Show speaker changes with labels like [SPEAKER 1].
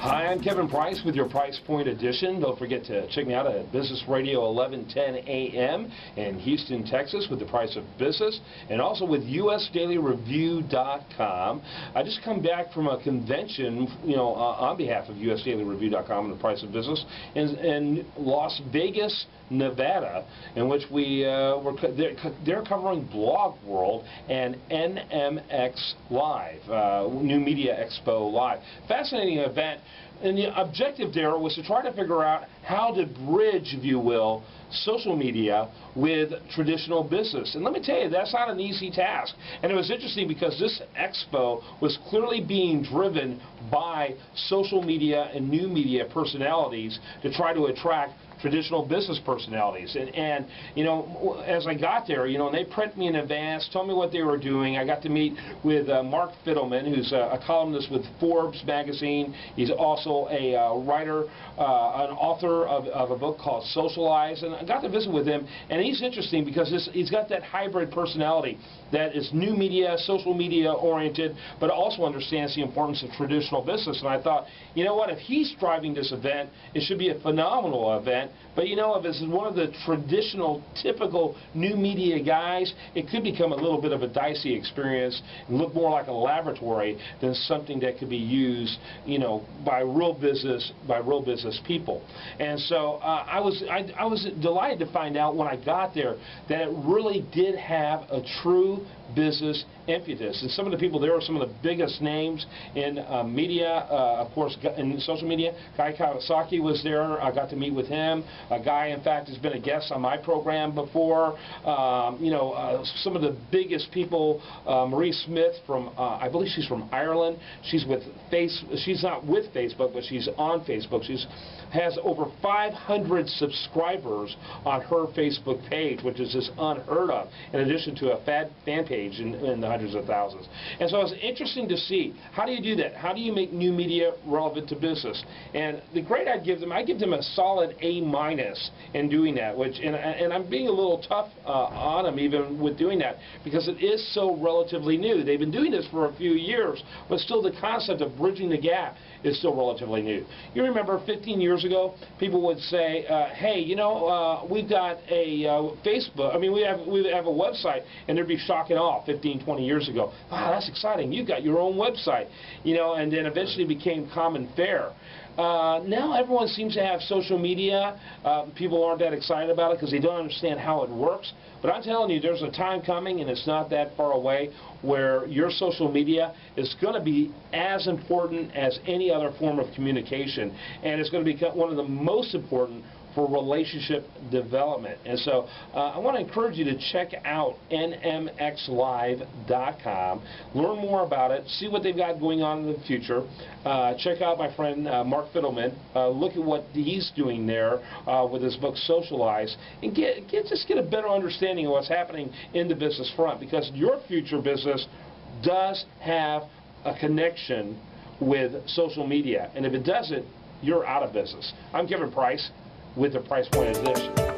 [SPEAKER 1] Hi, I'm Kevin Price with your Price Point Edition. Don't forget to check me out at Business Radio 1110 AM in Houston, Texas with the Price of Business, and also with USDailyReview.com. I just come back from a convention, on behalf of USDailyReview.com and the Price of Business in Las Vegas, Nevada, in which they're covering BlogWorld and NMX Live, New Media Expo Live. Fascinating event. And the objective there was to try to figure out how to bridge, if you will, social media with traditional business. And let me tell you, that's not an easy task. And it was interesting because this expo was clearly being driven by social media and new media personalities to try to attract traditional business personalities. And as I got there, and they prepped me in advance, told me what they were doing. I got to meet with Mark Fiddleman, who's a columnist with Forbes magazine. He's also a writer, an author of a book called Socialized. And I got to visit with him, and he's interesting because he's got that hybrid personality that is new media, social media oriented, but also understands the importance of traditional business. And I thought, you know what, if he's driving this event, it should be a phenomenal event. But if it's one of the traditional, typical new media guys, it could become a little bit of a dicey experience and look more like a laboratory than something that could be used, by real business people. And so I was delighted to find out when I got there that it really did have a true business impetus. And some of the people there are some of the biggest names in media, of course, in social media. Guy Kawasaki was there. I got to meet with him. A guy, in fact, has been a guest on my program before. Some of the biggest people, Marie Smith from, I believe she's from Ireland. She's with she's not with Facebook, but she's on Facebook. She has over 500 subscribers on her Facebook page, which is just unheard of, in addition to a fan page in the hundreds of thousands. And so it's interesting to see, how do you do that? How do you make new media relevant to business? And the grade I give them a solid A- in doing that, and I'm being a little tough on them even with doing that, because it is so relatively new. They've been doing this for a few years, but still the concept of bridging the gap is still relatively new. You remember 15 years ago, people would say, hey, we've got a Facebook, we have a website, and there'd be shock and awe 15, 20 years ago. Wow, that's exciting. You've got your own website, and then eventually became common fare. Now everyone seems to have social media. People aren't that excited about it because they don't understand how it works. But I'm telling you, there's a time coming, and it's not that far away, where your social media is going to be as important as any other form of communication, and it's going to become one of the most important for relationship development. And so I want to encourage you to check out nmxlive.com, learn more about it, see what they've got going on in the future. Check out my friend Mark Fiddleman, look at what he's doing there with his book Socialized, and just get a better understanding of what's happening in the business front, because your future business does have a connection with social media, and if it doesn't, you're out of business. I'm Kevin Price with the Price Point Edition.